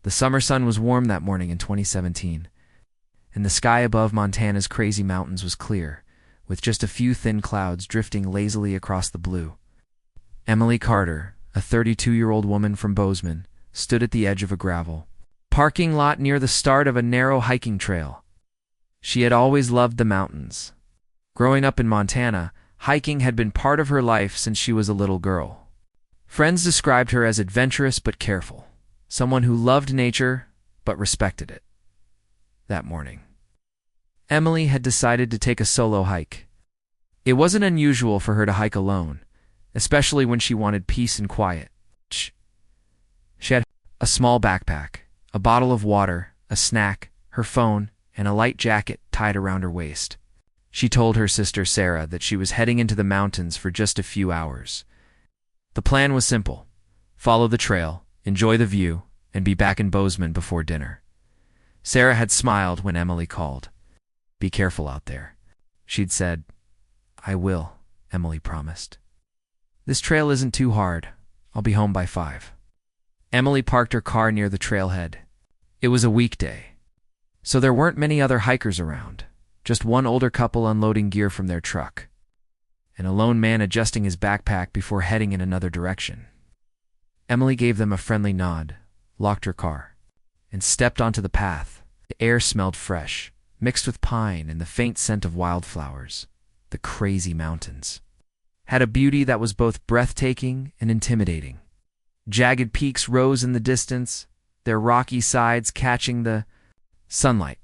The summer sun was warm that morning in 2017, and the sky above Montana's crazy mountains was clear, with just a few thin clouds drifting lazily across the blue. Emily Carter, a 32-year-old woman from Bozeman, stood at the edge of a gravel parking lot near the start of a narrow hiking trail. She had always loved the mountains. Growing up in Montana, hiking had been part of her life since she was a little girl. Friends described her as adventurous but careful, someone who loved nature but respected it. That morning, Emily had decided to take a solo hike. It wasn't unusual for her to hike alone, especially when she wanted peace and quiet. She had a small backpack, a bottle of water, a snack, her phone, and a light jacket tied around her waist. She told her sister Sarah that she was heading into the mountains for just a few hours. The plan was simple: follow the trail, enjoy the view, and be back in Bozeman before dinner. Sarah had smiled when Emily called. "Be careful out there," she'd said. "I will," Emily promised. "This trail isn't too hard. I'll be home by 5. Emily parked her car near the trailhead. It was a weekday, so there weren't many other hikers around, just one older couple unloading gear from their truck, and a lone man adjusting his backpack before heading in another direction. Emily gave them a friendly nod, locked her car, and stepped onto the path. The air smelled fresh, mixed with pine and the faint scent of wildflowers. The crazy mountains had a beauty that was both breathtaking and intimidating. Jagged peaks rose in the distance, their rocky sides catching the sunlight.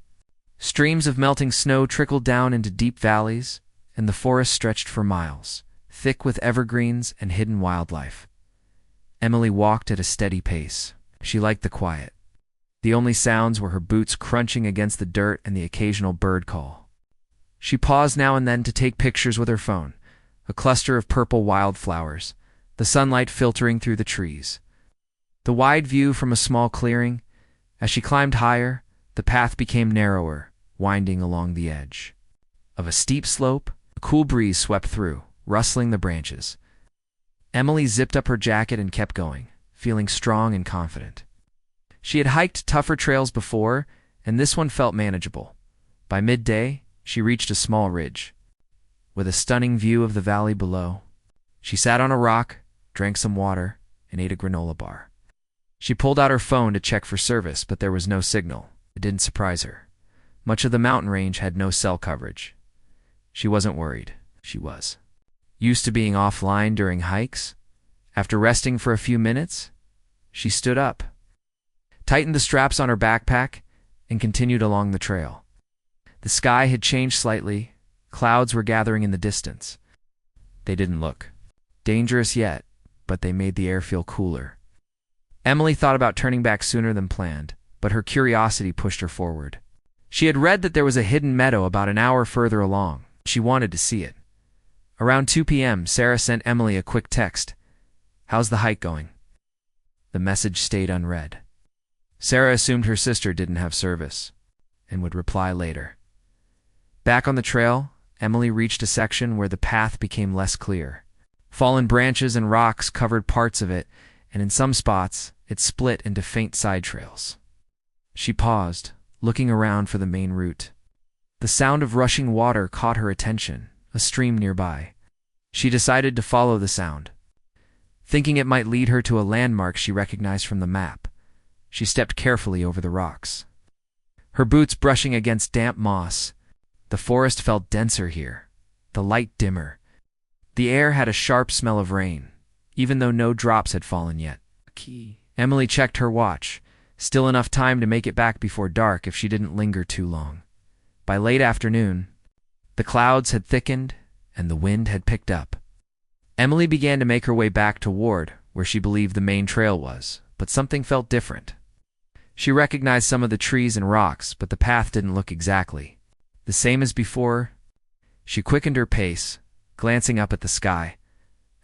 Streams of melting snow trickled down into deep valleys, and the forest stretched for miles, thick with evergreens and hidden wildlife. Emily walked at a steady pace. She liked the quiet. The only sounds were her boots crunching against the dirt and the occasional bird call. She paused now and then to take pictures with her phone, a cluster of purple wildflowers, the sunlight filtering through the trees. The wide view from a small clearing. As she climbed higher, the path became narrower, winding along the edge of a steep slope. A cool breeze swept through, rustling the branches. Emily zipped up her jacket and kept going, feeling strong and confident. She had hiked tougher trails before, and this one felt manageable. By midday, she reached a small ridge, with a stunning view of the valley below. She sat on a rock, drank some water, and ate a granola bar. She pulled out her phone to check for service, but there was no signal. It didn't surprise her. Much of the mountain range had no cell coverage. She wasn't worried. She was used to being offline during hikes. After resting for a few minutes, she stood up, tightened the straps on her backpack, and continued along the trail. The sky had changed slightly. Clouds were gathering in the distance. They didn't look dangerous yet, but they made the air feel cooler. Emily thought about turning back sooner than planned, but her curiosity pushed her forward. She had read that there was a hidden meadow about an hour further along. She wanted to see it. Around 2 p.m., Sarah sent Emily a quick text. "How's the hike going?" The message stayed unread. Sarah assumed her sister didn't have service and would reply later. Back on the trail, Emily reached a section where the path became less clear. Fallen branches and rocks covered parts of it, and in some spots, it split into faint side trails. She paused, looking around for the main route. The sound of rushing water caught her attention, a stream nearby. She decided to follow the sound. Thinking it might lead her to a landmark she recognized from the map, she stepped carefully over the rocks. Her boots brushing against damp moss. The forest felt denser here, the light dimmer. The air had a sharp smell of rain, even though no drops had fallen yet. Emily checked her watch. Still enough time to make it back before dark if she didn't linger too long. By late afternoon, the clouds had thickened and the wind had picked up. Emily began to make her way back toward where she believed the main trail was, but something felt different. She recognized some of the trees and rocks, but the path didn't look exactly the same as before. She quickened her pace, glancing up at the sky.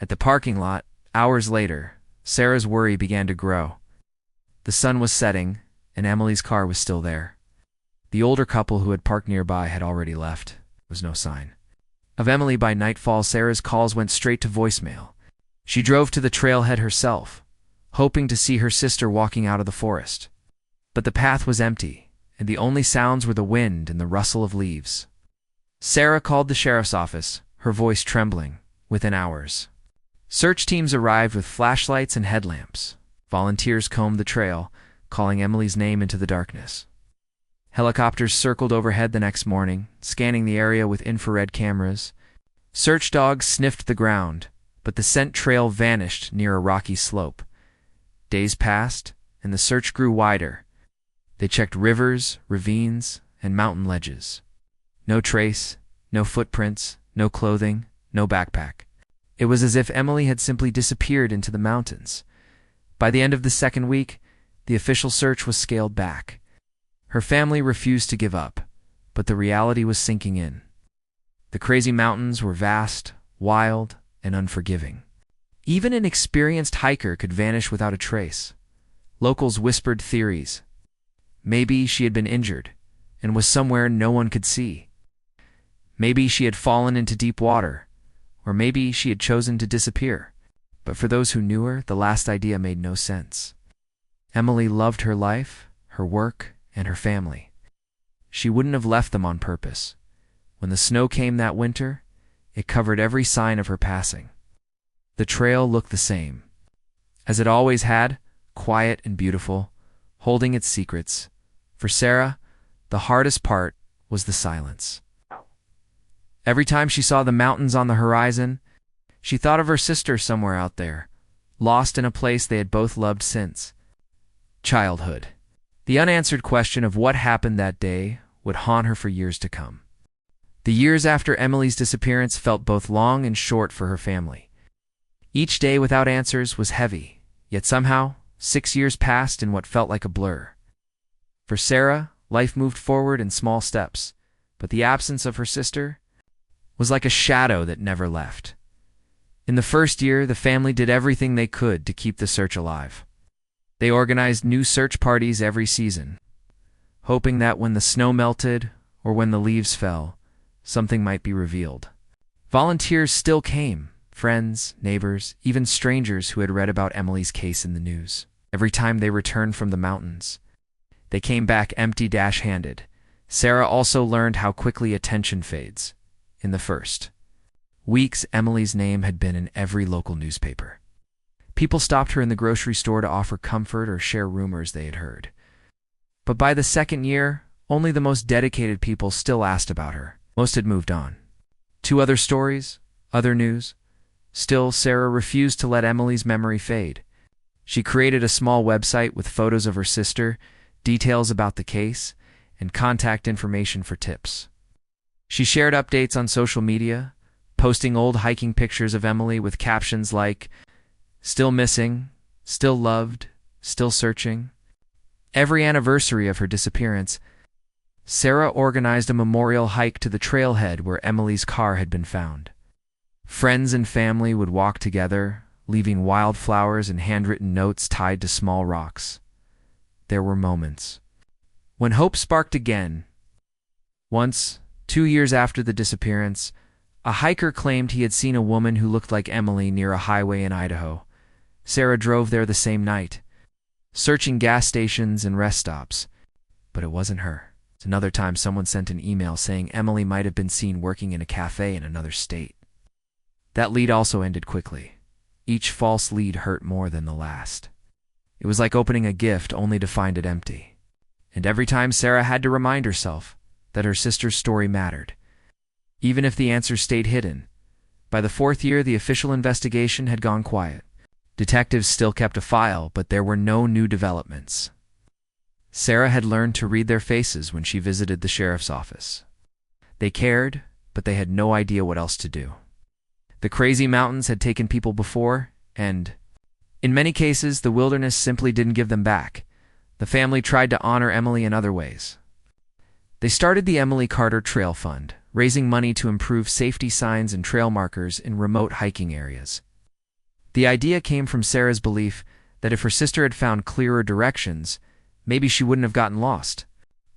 At the parking lot, hours later, Sarah's worry began to grow. The sun was setting, and Emily's car was still there. The older couple who had parked nearby had already left. There was no sign of Emily by nightfall. Sarah's calls went straight to voicemail. She drove to the trailhead herself, hoping to see her sister walking out of the forest. But the path was empty, and the only sounds were the wind and the rustle of leaves. Sarah called the sheriff's office, her voice trembling, within hours. Search teams arrived with flashlights and headlamps. Volunteers combed the trail, calling Emily's name into the darkness. Helicopters circled overhead the next morning, scanning the area with infrared cameras. Search dogs sniffed the ground, but the scent trail vanished near a rocky slope. Days passed, and the search grew wider. They checked rivers, ravines, and mountain ledges. No trace, no footprints, no clothing, no backpack. It was as if Emily had simply disappeared into the mountains. By the end of the second week, the official search was scaled back. Her family refused to give up, but the reality was sinking in. The crazy mountains were vast, wild, and unforgiving. Even an experienced hiker could vanish without a trace. Locals whispered theories. Maybe she had been injured and was somewhere no one could see. Maybe she had fallen into deep water, or maybe she had chosen to disappear. But for those who knew her, the last idea made no sense. Emily loved her life, her work, and her family. She wouldn't have left them on purpose. When the snow came that winter, it covered every sign of her passing. The trail looked the same, as it always had, quiet and beautiful, holding its secrets. For Sarah, the hardest part was the silence. Every time she saw the mountains on the horizon, she thought of her sister somewhere out there, lost in a place they had both loved since childhood. The unanswered question of what happened that day would haunt her for years to come. The years after Emily's disappearance felt both long and short for her family. Each day without answers was heavy, yet somehow 6 years passed in what felt like a blur. For Sarah, life moved forward in small steps, but the absence of her sister was like a shadow that never left. In the first year, the family did everything they could to keep the search alive. They organized new search parties every season, hoping that when the snow melted or when the leaves fell, something might be revealed. Volunteers still came, friends, neighbors, even strangers who had read about Emily's case in the news. Every time they returned from the mountains, they came back empty-handed. Sarah also learned how quickly attention fades. In the first weeks, Emily's name had been in every local newspaper. People stopped her in the grocery store to offer comfort or share rumors they had heard. But by the second year, only the most dedicated people still asked about her. Most had moved on. 2 other stories, other news. Still, Sarah refused to let Emily's memory fade. She created a small website with photos of her sister, details about the case, and contact information for tips. She shared updates on social media, posting old hiking pictures of Emily with captions like, "Still missing, still loved, still searching." Every anniversary of her disappearance, Sarah organized a memorial hike to the trailhead where Emily's car had been found. Friends and family would walk together, leaving wildflowers and handwritten notes tied to small rocks. There were moments when hope sparked again. Once, 2 years after the disappearance, a hiker claimed he had seen a woman who looked like Emily near a highway in Idaho. Sarah drove there the same night, searching gas stations and rest stops, but it wasn't her. Another time, someone sent an email saying Emily might have been seen working in a cafe in another state. That lead also ended quickly. Each false lead hurt more than the last. It was like opening a gift only to find it empty. And every time, Sarah had to remind herself that her sister's story mattered, even if the answers stayed hidden. By the 4th year, the official investigation had gone quiet. Detectives still kept a file, but there were no new developments. Sarah had learned to read their faces when she visited the sheriff's office. They cared, but they had no idea what else to do. The crazy mountains had taken people before, and, in many cases, the wilderness simply didn't give them back. The family tried to honor Emily in other ways. They started the Emily Carter Trail Fund, raising money to improve safety signs and trail markers in remote hiking areas. The idea came from Sarah's belief that if her sister had found clearer directions, maybe she wouldn't have gotten lost.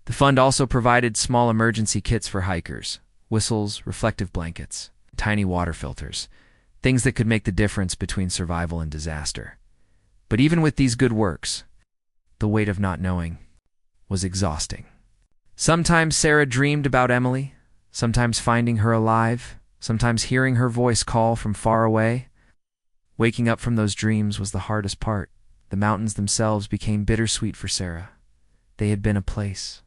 The fund also provided small emergency kits for hikers, whistles, reflective blankets, tiny water filters, things that could make the difference between survival and disaster. But even with these good works, the weight of not knowing was exhausting. Sometimes Sarah dreamed about Emily, sometimes finding her alive, sometimes hearing her voice call from far away. Waking up from those dreams was the hardest part. The mountains themselves became bittersweet for Sarah. They had been a place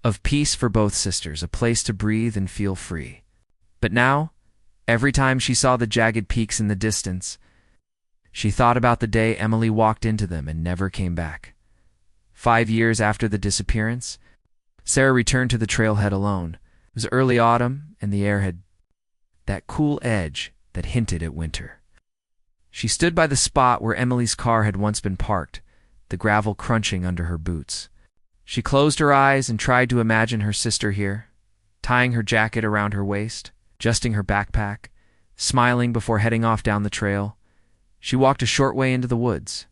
of peace for both sisters, a place to breathe and feel free. But now, every time she saw the jagged peaks in the distance, she thought about the day Emily walked into them and never came back. 5 years after the disappearance, Sarah returned to the trailhead alone. It was early autumn, and the air had that cool edge that hinted at winter. She stood by the spot where Emily's car had once been parked, the gravel crunching under her boots. She closed her eyes and tried to imagine her sister here, tying her jacket around her waist, adjusting her backpack, smiling before heading off down the trail. She walked a short way into the woods.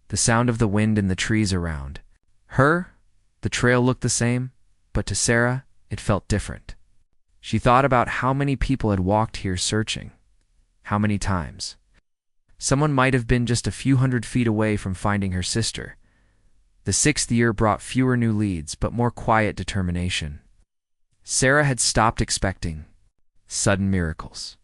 The sound of the wind in the trees around her, the trail looked the same, but to Sarah, it felt different. She thought about how many people had walked here searching. How many times? Someone might have been just a few hundred feet away from finding her sister. The 6th year brought fewer new leads, but more quiet determination. Sarah had stopped expecting sudden miracles.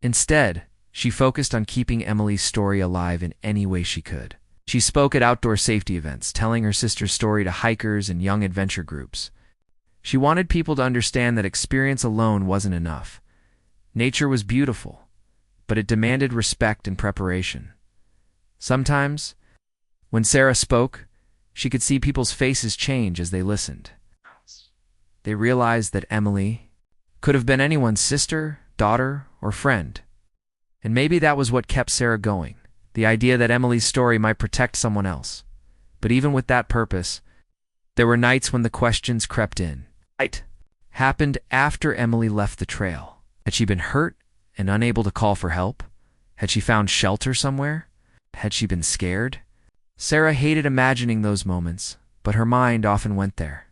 Instead, she focused on keeping Emily's story alive in any way she could. She spoke at outdoor safety events, telling her sister's story to hikers and young adventure groups. She wanted people to understand that experience alone wasn't enough. Nature was beautiful, but it demanded respect and preparation. Sometimes, when Sarah spoke, she could see people's faces change as they listened. They realized that Emily could have been anyone's sister, daughter, or friend. And maybe that was what kept Sarah going, the idea that Emily's story might protect someone else. But even with that purpose, there were nights when the questions crept in. What happened after Emily left the trail? Had she been hurt and unable to call for help? Had she found shelter somewhere? Had she been scared? Sarah hated imagining those moments, but her mind often went there.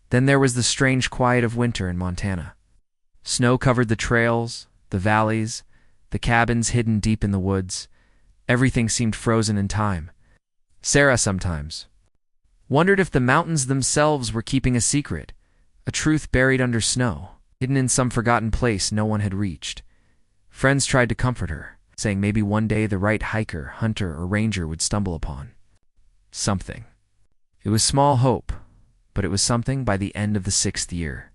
Then there was the strange quiet of winter in Montana. Snow covered the trails, the valleys, the cabins hidden deep in the woods. Everything seemed frozen in time. Sarah sometimes wondered if the mountains themselves were keeping a secret, a truth buried under snow, hidden in some forgotten place no one had reached. Friends tried to comfort her, saying maybe one day the right hiker, hunter, or ranger would stumble upon something. It was small hope, but it was something by the end of the 6th year.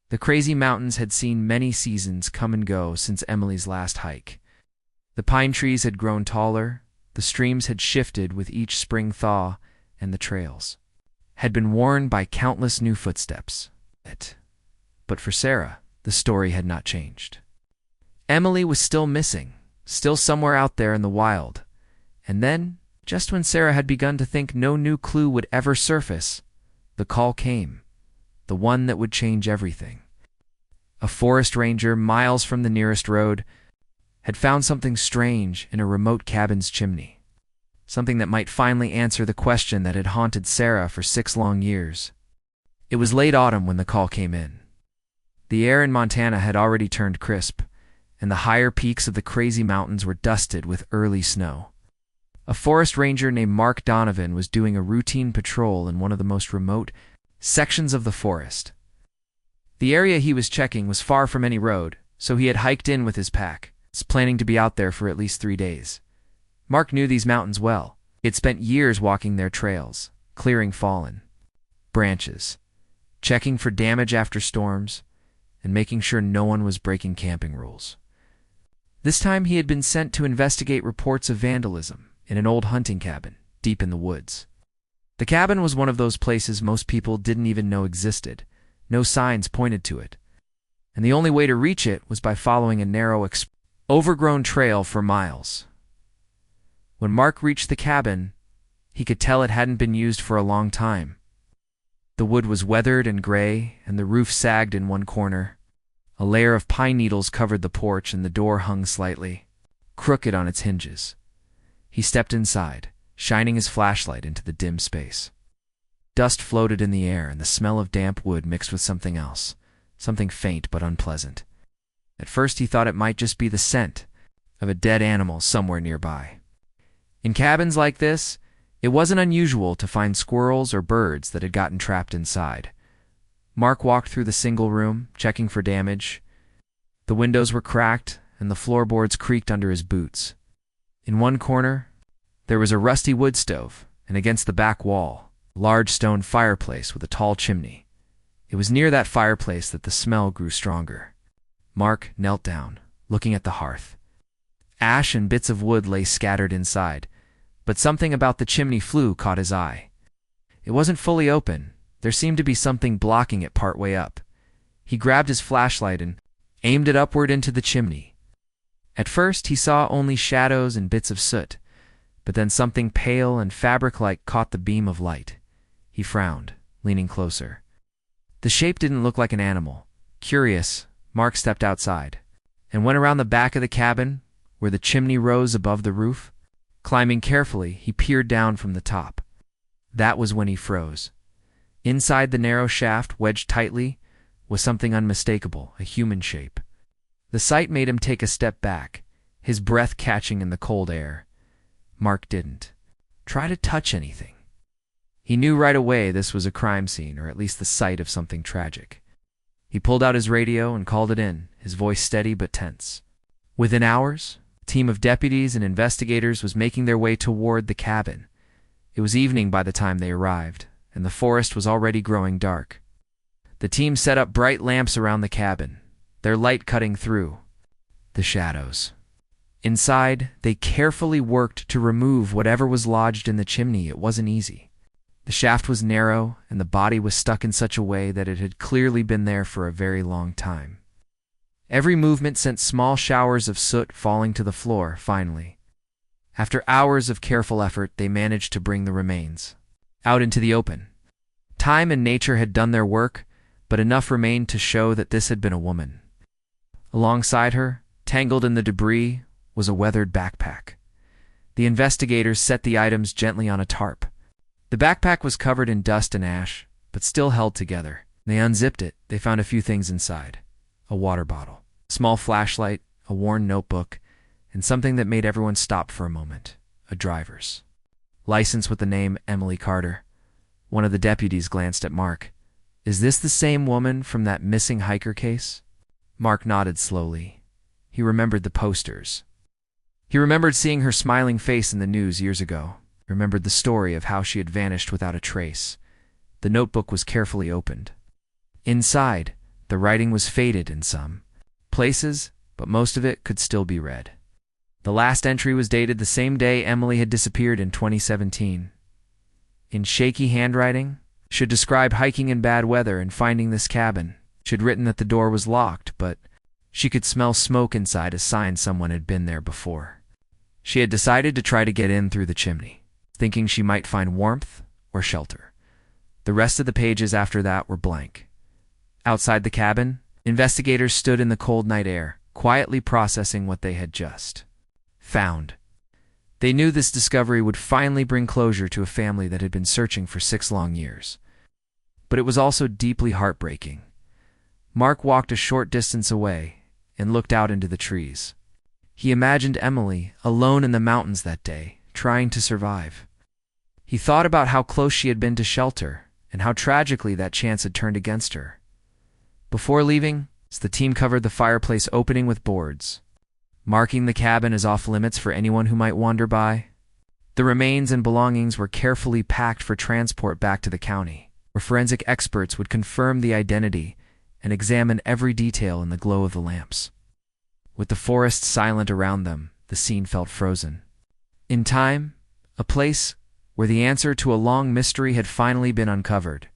The crazy mountains had seen many seasons come and go since Emily's last hike. The pine trees had grown taller, the streams had shifted with each spring thaw, and the trails had been worn by countless new footsteps. But for Sarah, the story had not changed. Emily was still missing, still somewhere out there in the wild. And then, just when Sarah had begun to think no new clue would ever surface, the call came, the one that would change everything. A forest ranger, miles from the nearest road, had found something strange in a remote cabin's chimney. Something that might finally answer the question that had haunted Sarah for 6 long years. It was late autumn when the call came in. The air in Montana had already turned crisp, and the higher peaks of the crazy mountains were dusted with early snow. A forest ranger named Mark Donovan was doing a routine patrol in one of the most remote sections of the forest. The area he was checking was far from any road, so he had hiked in with his pack, planning to be out there for at least 3 days. Mark knew these mountains well. He had spent years walking their trails, clearing fallen branches, checking for damage after storms, and making sure no one was breaking camping rules. This time he had been sent to investigate reports of vandalism in an old hunting cabin deep in the woods. The cabin was one of those places most people didn't even know existed. No signs pointed to it, and the only way to reach it was by following a narrow, overgrown trail for miles. When Mark reached the cabin, he could tell it hadn't been used for a long time. The wood was weathered and gray, and the roof sagged in one corner. A layer of pine needles covered the porch, and the door hung slightly, crooked on its hinges. He stepped inside, shining his flashlight into the dim space. Dust floated in the air, and the smell of damp wood mixed with something else, something faint but unpleasant. At first he thought it might just be the scent of a dead animal somewhere nearby. In cabins like this, It wasn't unusual to find squirrels or birds that had gotten trapped inside. Mark walked through the single room, checking for damage. The windows were cracked, and the floorboards creaked under his boots. In one corner, there was a rusty wood stove, and against the back wall, a large stone fireplace with a tall chimney. It was near that fireplace that the smell grew stronger. Mark knelt down, looking at the hearth. Ash and bits of wood lay scattered inside, but something about the chimney flue caught his eye. It wasn't fully open. There seemed to be something blocking it partway up. He grabbed his flashlight and aimed it upward into the chimney. At first, he saw only shadows and bits of soot, but then something pale and fabric-like caught the beam of light. He frowned, leaning closer. The shape didn't look like an animal. Curious, Mark stepped outside and went around the back of the cabin where the chimney rose above the roof. Climbing carefully, he peered down from the top. That was when he froze. Inside the narrow shaft, wedged tightly, was something unmistakable, a human shape. The sight made him take a step back, his breath catching in the cold air. Mark didn't try to touch anything. He knew right away this was a crime scene, or at least the site of something tragic. He pulled out his radio and called it in, his voice steady but tense. Within hours, a team of deputies and investigators was making their way toward the cabin. It was evening by the time they arrived, and the forest was already growing dark. The team set up bright lamps around the cabin, their light cutting through the shadows. Inside, they carefully worked to remove whatever was lodged in the chimney. It wasn't easy. The shaft was narrow, and the body was stuck in such a way that it had clearly been there for a very long time. Every movement sent small showers of soot falling to the floor, finally. After hours of careful effort, they managed to bring the remains out into the open. Time and nature had done their work, but enough remained to show that this had been a woman. Alongside her, tangled in the debris, was a weathered backpack. The investigators set the items gently on a tarp. The backpack was covered in dust and ash, but still held together. They unzipped it. They found a few things inside. A water bottle, a small flashlight, a worn notebook, and something that made everyone stop for a moment. A driver's license with the name Emily Carter. One of the deputies glanced at Mark. "Is this the same woman from that missing hiker case?" Mark nodded slowly. He remembered the posters. He remembered seeing her smiling face in the news years ago. He remembered the story of how she had vanished without a trace. The notebook was carefully opened. Inside, the writing was faded in some places, but most of it could still be read. The last entry was dated the same day Emily had disappeared in 2017. In shaky handwriting, she'd described hiking in bad weather and finding this cabin. She'd written that the door was locked, but she could smell smoke inside, a sign someone had been there before. She had decided to try to get in through the chimney, thinking she might find warmth or shelter. The rest of the pages after that were blank. Outside the cabin, investigators stood in the cold night air, quietly processing what they had just found. They knew this discovery would finally bring closure to a family that had been searching for 6 long years. But it was also deeply heartbreaking. Mark walked a short distance away and looked out into the trees. He imagined Emily alone in the mountains that day, trying to survive. He thought about how close she had been to shelter and how tragically that chance had turned against her. Before leaving, the team covered the fireplace opening with boards, marking the cabin as off-limits for anyone who might wander by. The remains and belongings were carefully packed for transport back to the county, where forensic experts would confirm the identity and examine every detail in the glow of the lamps. With the forest silent around them, the scene felt frozen. In time, a place where the answer to a long mystery had finally been uncovered,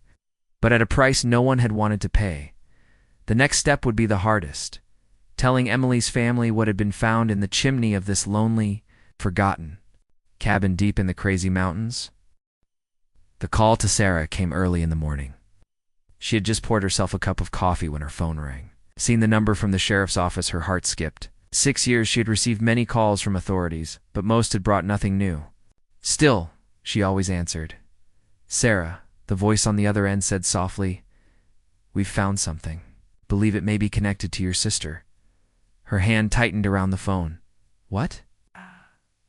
but at a price no one had wanted to pay. The next step would be the hardest, telling Emily's family what had been found in the chimney of this lonely, forgotten cabin deep in the crazy mountains. The call to Sarah came early in the morning. She had just poured herself a cup of coffee when her phone rang. Seeing the number from the sheriff's office, her heart skipped. 6 years she had received many calls from authorities, but most had brought nothing new. Still, she always answered. "Sarah," the voice on the other end said softly, "we've found something. Believe it may be connected to your sister." Her hand tightened around the phone. "What?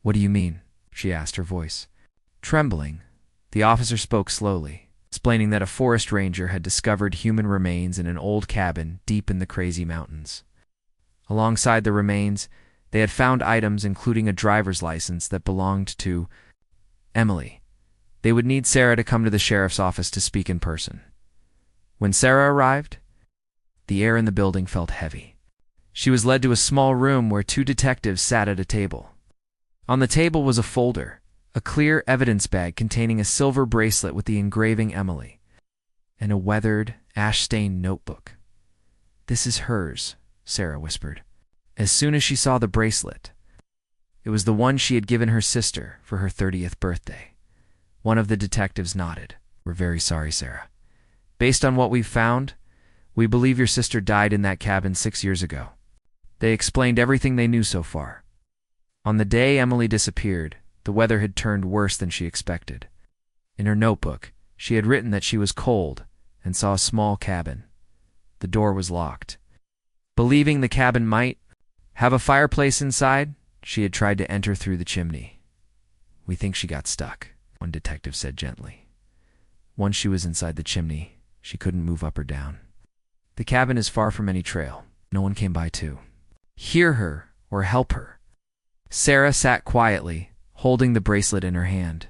What do you mean?" she asked, her voice Trembling, the officer spoke slowly, explaining that a forest ranger had discovered human remains in an old cabin deep in the crazy mountains. Alongside the remains, they had found items including a driver's license that belonged to Emily. They would need Sarah to come to the sheriff's office to speak in person. When Sarah arrived, the air in the building felt heavy. She was led to a small room where two detectives sat at a table. On the table was a folder, a clear evidence bag containing a silver bracelet with the engraving Emily, and a weathered, ash-stained notebook. "This is hers," Sarah whispered. As soon as she saw the bracelet, it was the one she had given her sister for her 30th birthday. One of the detectives nodded. "We're very sorry, Sarah. Based on what we've found, we believe your sister died in that cabin 6 years ago." They explained everything they knew so far. On the day Emily disappeared, the weather had turned worse than she expected. In her notebook, she had written that she was cold and saw a small cabin. The door was locked. Believing the cabin might have a fireplace inside, she had tried to enter through the chimney. "We think she got stuck," one detective said gently. "Once she was inside the chimney, she couldn't move up or down. The cabin is far from any trail. No one came by to hear her or help her." Sarah sat quietly, holding the bracelet in her hand.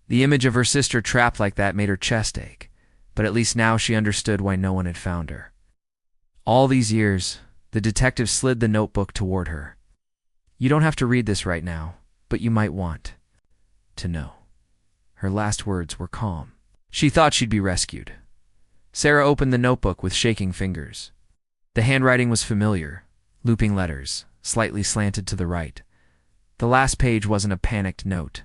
The image of her sister trapped like that made her chest ache, but at least now she understood why no one had found her. All these years, the detective slid the notebook toward her. "You don't have to read this right now, but you might want to know." Her last words were calm. She thought she'd be rescued. Sarah opened the notebook with shaking fingers. The handwriting was familiar, looping letters, slightly slanted to the right. The last page wasn't a panicked note.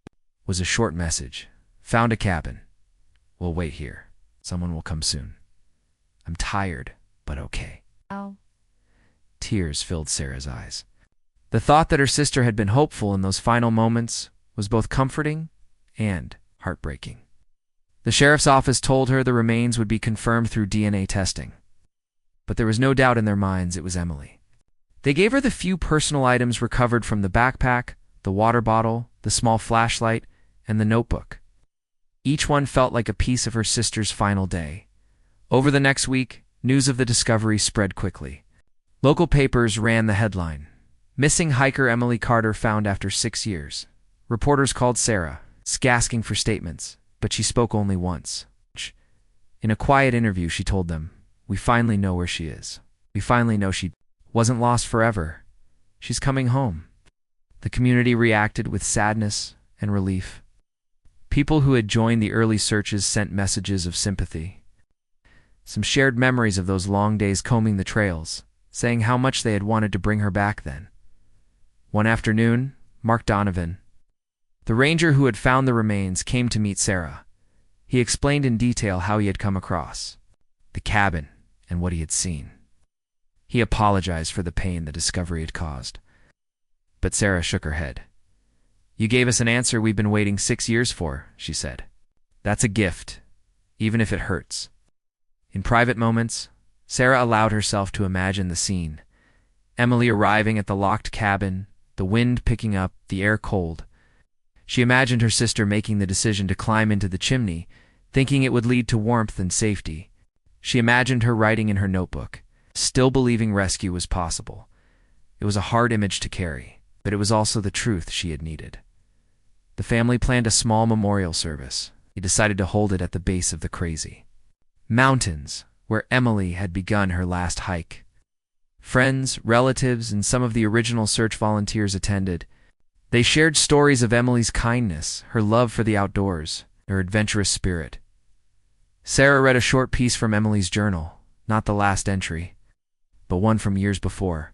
It was a short message. "Found a cabin. We'll wait here. Someone will come soon. I'm tired, but okay." Oh. Tears filled Sarah's eyes. The thought that her sister had been hopeful in those final moments was both comforting and heartbreaking. The sheriff's office told her the remains would be confirmed through DNA testing. But there was no doubt in their minds it was Emily. They gave her the few personal items recovered from the backpack, the water bottle, the small flashlight, and the notebook. Each one felt like a piece of her sister's final day. Over the next week, news of the discovery spread quickly. Local papers ran the headline, "Missing hiker Emily Carter found after 6 years." Reporters called Sarah, asking for statements, but she spoke only once. In a quiet interview, she told them, "We finally know where she is. We finally know she wasn't lost forever. She's coming home." The community reacted with sadness and relief. People who had joined the early searches sent messages of sympathy. Some shared memories of those long days combing the trails, saying how much they had wanted to bring her back then. One afternoon, Mark Donovan, the ranger who had found the remains, came to meet Sarah. He explained in detail how he had come across the cabin and what he had seen. He apologized for the pain the discovery had caused. But Sarah shook her head. "You gave us an answer we've been waiting 6 years for," she said. "That's a gift, even if it hurts." In private moments, Sarah allowed herself to imagine the scene. Emily arriving at the locked cabin, the wind picking up, the air cold. She imagined her sister making the decision to climb into the chimney, thinking it would lead to warmth and safety. She imagined her writing in her notebook, still believing rescue was possible. It was a hard image to carry, but it was also the truth she had needed. The family planned a small memorial service. They decided to hold it at the base of the crazy mountains, where Emily had begun her last hike. Friends, relatives, and some of the original search volunteers attended. They shared stories of Emily's kindness, her love for the outdoors, her adventurous spirit. Sarah read a short piece from Emily's journal, not the last entry, but one from years before,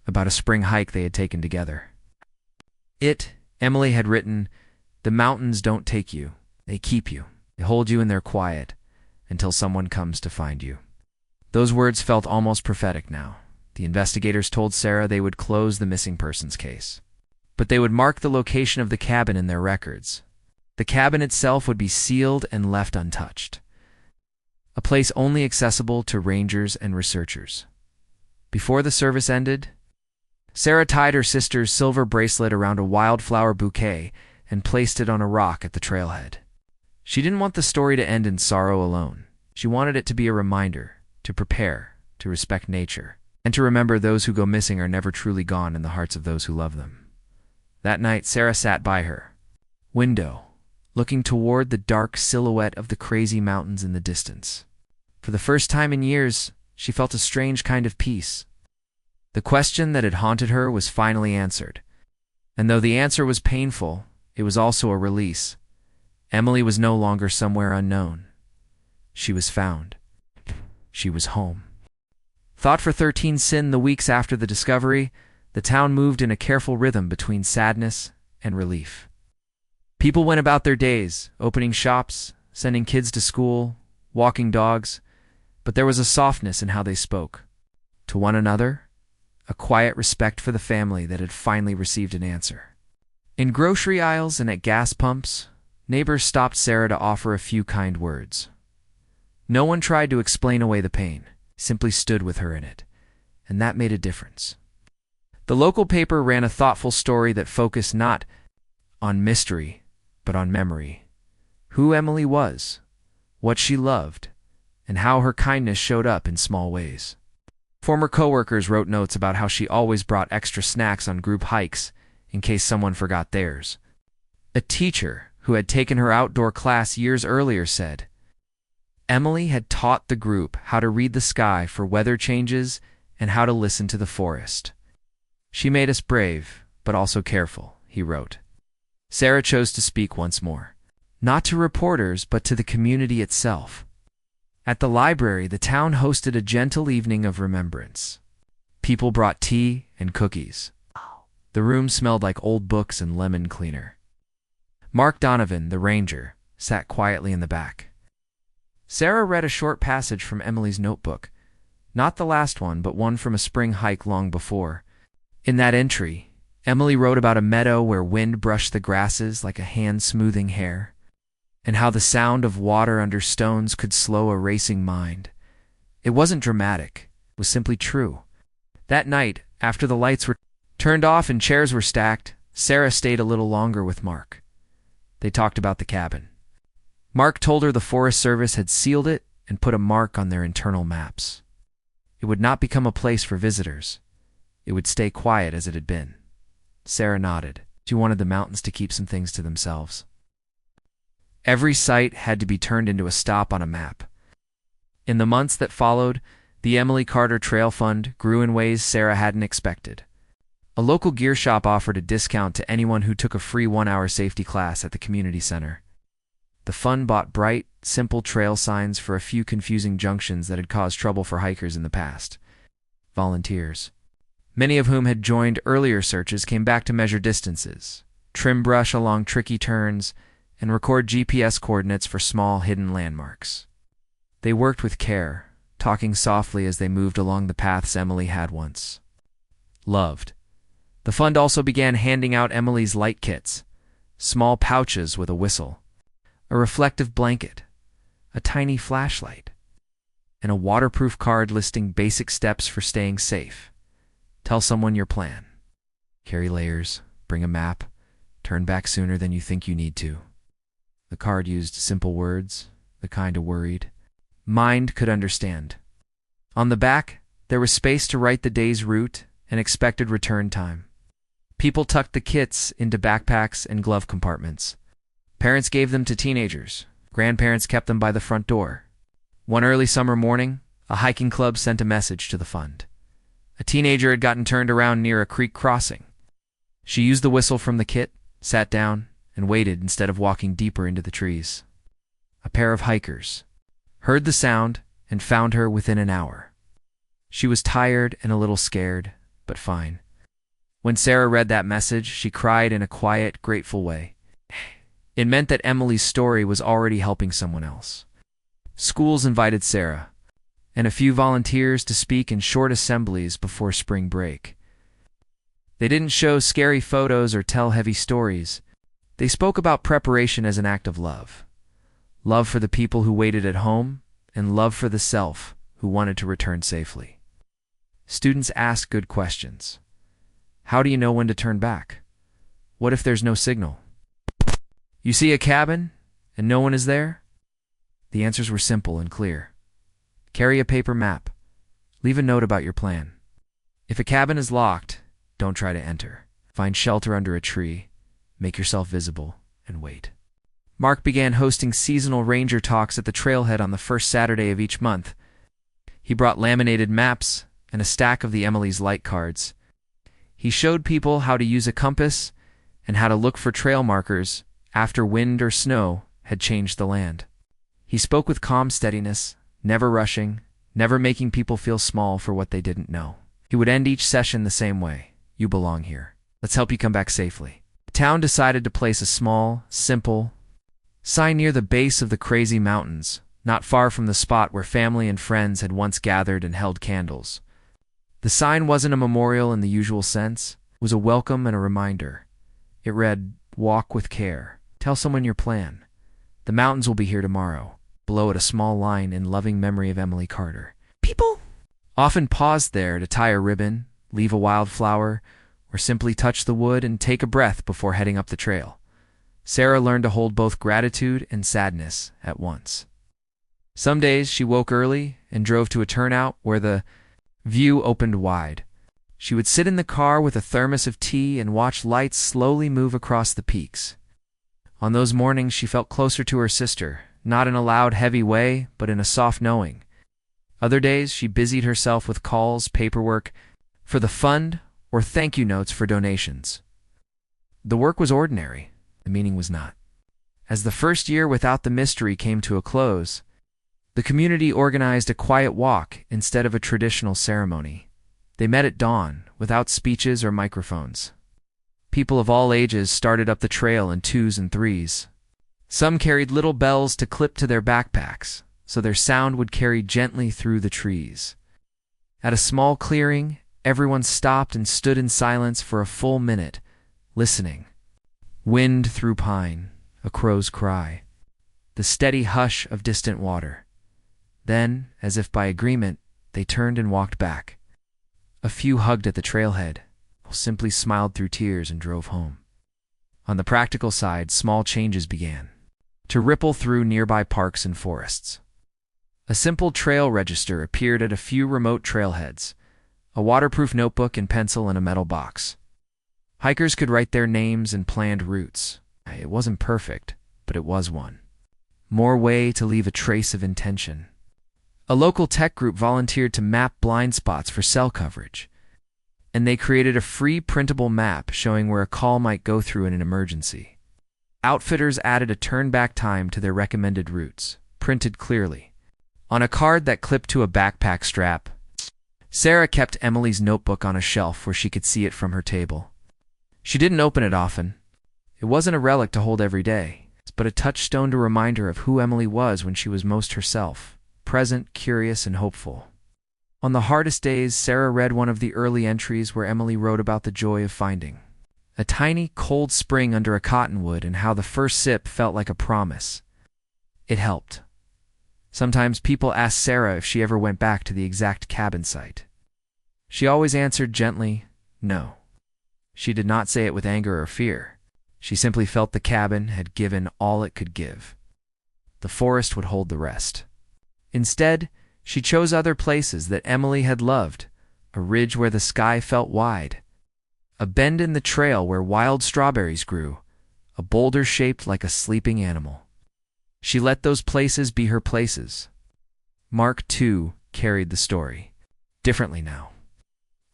about a spring hike they had taken together. Emily had written, "The mountains don't take you, they keep you. They hold you in their quiet until someone comes to find you." Those words felt almost prophetic now. The investigators told Sarah they would close the missing persons case, but they would mark the location of the cabin in their records. The cabin itself would be sealed and left untouched, a place only accessible to rangers and researchers. Before the service ended, Sarah tied her sister's silver bracelet around a wildflower bouquet and placed it on a rock at the trailhead. She didn't want the story to end in sorrow alone. She wanted it to be a reminder, to prepare, to respect nature, and to remember those who go missing are never truly gone in the hearts of those who love them. That night, Sarah sat by her window, looking toward the dark silhouette of the crazy mountains in the distance. For the first time in years, she felt a strange kind of peace. The question that had haunted her was finally answered. And though the answer was painful, it was also a release. Emily was no longer somewhere unknown. She was found. She was home. Thought for 13 Sin the weeks after the discovery, the town moved in a careful rhythm between sadness and relief. People went about their days, opening shops, sending kids to school, walking dogs, but there was a softness in how they spoke. To one another, a quiet respect for the family that had finally received an answer. In grocery aisles and at gas pumps, neighbors stopped Sarah to offer a few kind words. No one tried to explain away the pain, simply stood with her in it, and that made a difference. The local paper ran a thoughtful story that focused not on mystery, but on memory. Who Emily was, what she loved, and how her kindness showed up in small ways. Former coworkers wrote notes about how she always brought extra snacks on group hikes in case someone forgot theirs. A teacher who had taken her outdoor class years earlier said, "Emily had taught the group how to read the sky for weather changes and how to listen to the forest. She made us brave, but also careful," he wrote. Sarah chose to speak once more, not to reporters, but to the community itself. At the library, the town hosted a gentle evening of remembrance. People brought tea and cookies. The room smelled like old books and lemon cleaner. Mark Donovan, the ranger, sat quietly in the back. Sarah read a short passage from Emily's notebook, not the last one, but one from a spring hike long before. In that entry, Emily wrote about a meadow where wind brushed the grasses like a hand smoothing hair, and how the sound of water under stones could slow a racing mind. It wasn't dramatic, it was simply true. That night, after the lights were turned off and chairs were stacked, Sarah stayed a little longer with Mark. They talked about the cabin. Mark told her the Forest Service had sealed it and put a mark on their internal maps. It would not become a place for visitors. It would stay quiet as it had been. Sarah nodded. She wanted the mountains to keep some things to themselves. Every site had to be turned into a stop on a map. In the months that followed, the Emily Carter Trail Fund grew in ways Sarah hadn't expected. A local gear shop offered a discount to anyone who took a free 1-hour safety class at the community center. The fund bought bright, simple trail signs for a few confusing junctions that had caused trouble for hikers in the past. Volunteers, many of whom had joined earlier searches, came back to measure distances, trim brush along tricky turns, and record GPS coordinates for small hidden landmarks. They worked with care, talking softly as they moved along the paths Emily had once loved. The fund also began handing out Emily's light kits, small pouches with a whistle, a reflective blanket, a tiny flashlight, and a waterproof card listing basic steps for staying safe. Tell someone your plan. Carry layers, bring a map, turn back sooner than you think you need to. The card used simple words, the kind a worried mind could understand. On the back, there was space to write the day's route and expected return time. People tucked the kits into backpacks and glove compartments. Parents gave them to teenagers. Grandparents kept them by the front door. One early summer morning, a hiking club sent a message to the fund. A teenager had gotten turned around near a creek crossing. She used the whistle from the kit, sat down, and waited instead of walking deeper into the trees. A pair of hikers heard the sound and found her within an hour. She was tired and a little scared, but fine. When Sarah read that message, she cried in a quiet, grateful way. It meant that Emily's story was already helping someone else. Schools invited Sarah and a few volunteers to speak in short assemblies before spring break. They didn't show scary photos or tell heavy stories. They spoke about preparation as an act of love. Love for the people who waited at home, and love for the self who wanted to return safely. Students asked good questions. How do you know when to turn back? What if there's no signal? You see a cabin, and no one is there? The answers were simple and clear. Carry a paper map. Leave a note about your plan. If a cabin is locked, don't try to enter. Find shelter under a tree, make yourself visible, and wait. Mark began hosting seasonal ranger talks at the trailhead on the first Saturday of each month. He brought laminated maps and a stack of the Emily's light cards. He showed people how to use a compass and how to look for trail markers after wind or snow had changed the land. He spoke with calm steadiness, never rushing, never making people feel small for what they didn't know. He would end each session the same way. You belong here. Let's help you come back safely. The town decided to place a small, simple sign near the base of the crazy mountains, not far from the spot where family and friends had once gathered and held candles. The sign wasn't a memorial in the usual sense. It was a welcome and a reminder. It read, "Walk with care. Tell someone your plan. The mountains will be here tomorrow." Below it, a small line in loving memory of Emily Carter. People often paused there to tie a ribbon, leave a wildflower, or simply touch the wood and take a breath before heading up the trail. Sarah learned to hold both gratitude and sadness at once. Some days she woke early and drove to a turnout where the view opened wide. She would sit in the car with a thermos of tea and watch lights slowly move across the peaks. On those mornings she felt closer to her sister, not in a loud, heavy way, but in a soft knowing. Other days she busied herself with calls, paperwork for the fund, or thank you notes for donations. The work was ordinary, the meaning was not. As the first year without the mystery came to a close, the community organized a quiet walk instead of a traditional ceremony. They met at dawn, without speeches or microphones. People of all ages started up the trail in twos and threes. Some carried little bells to clip to their backpacks, so their sound would carry gently through the trees. At a small clearing, everyone stopped and stood in silence for a full minute, listening. Wind through pine, a crow's cry, the steady hush of distant water. Then, as if by agreement, they turned and walked back. A few hugged at the trailhead, or simply smiled through tears and drove home. On the practical side, small changes began to ripple through nearby parks and forests. A simple trail register appeared at a few remote trailheads, a waterproof notebook and pencil in a metal box. Hikers could write their names and planned routes. It wasn't perfect, but it was one more way to leave a trace of intention. A local tech group volunteered to map blind spots for cell coverage, and they created a free printable map showing where a call might go through in an emergency. Outfitters added a turn-back time to their recommended routes, printed clearly on a card that clipped to a backpack strap. Sarah kept Emily's notebook on a shelf where she could see it from her table. She didn't open it often. It wasn't a relic to hold every day, but a touchstone to remind her of who Emily was when she was most herself, present, curious, and hopeful. On the hardest days, Sarah read one of the early entries where Emily wrote about the joy of finding a tiny, cold spring under a cottonwood and how the first sip felt like a promise. It helped. Sometimes people asked Sarah if she ever went back to the exact cabin site. She always answered gently, no. She did not say it with anger or fear. She simply felt the cabin had given all it could give. The forest would hold the rest. Instead, she chose other places that Emily had loved, a ridge where the sky felt wide, a bend in the trail where wild strawberries grew, a boulder shaped like a sleeping animal. She let those places be her places. Mark, too, carried the story, differently now.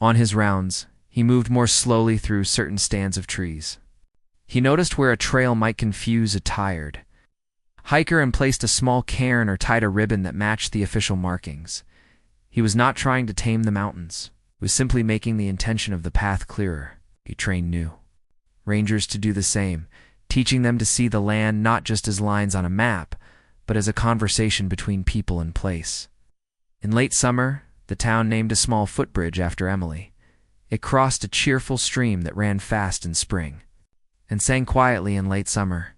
On his rounds, he moved more slowly through certain stands of trees. He noticed where a trail might confuse a tired hiker and placed a small cairn or tied a ribbon that matched the official markings. He was not trying to tame the mountains. He was simply making the intention of the path clearer. He trained new rangers to do the same, teaching them to see the land not just as lines on a map, but as a conversation between people and place. In late summer, the town named a small footbridge after Emily. It crossed a cheerful stream that ran fast in spring and sang quietly in late summer.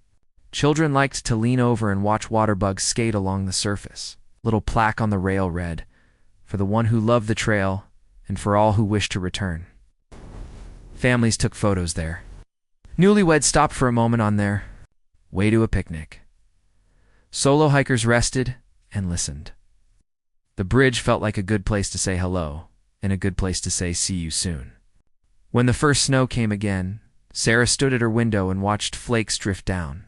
Children liked to lean over and watch water bugs skate along the surface. Little plaque on the rail read, "For the one who loved the trail, and for all who wished to return." Families took photos there. Newlyweds stopped for a moment on their way to a picnic. Solo hikers rested and listened. The bridge felt like a good place to say hello, and a good place to say see you soon. When the first snow came again, Sarah stood at her window and watched flakes drift down.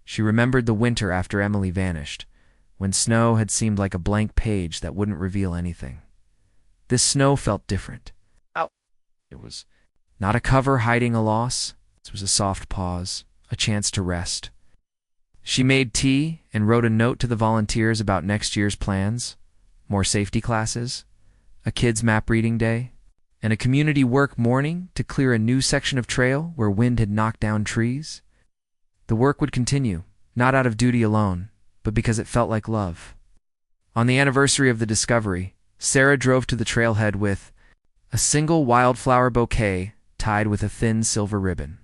She remembered the winter after Emily vanished, when snow had seemed like a blank page that wouldn't reveal anything. This snow felt different. It was not a cover hiding a loss. It was a soft pause, a chance to rest. She made tea and wrote a note to the volunteers about next year's plans, more safety classes, a kids' map reading day, and a community work morning to clear a new section of trail where wind had knocked down trees. The work would continue, not out of duty alone, but because it felt like love. On the anniversary of the discovery, Sarah drove to the trailhead with a single wildflower bouquet tied with a thin silver ribbon.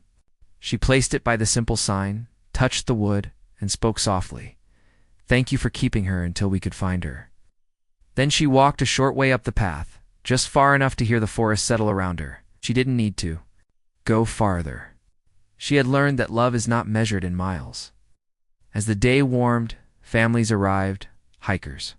She placed it by the simple sign, touched the wood, and spoke softly, "Thank you for keeping her until we could find her." Then she walked a short way up the path, just far enough to hear the forest settle around her. She didn't need to go farther. She had learned that love is not measured in miles. As the day warmed, families arrived, hikers.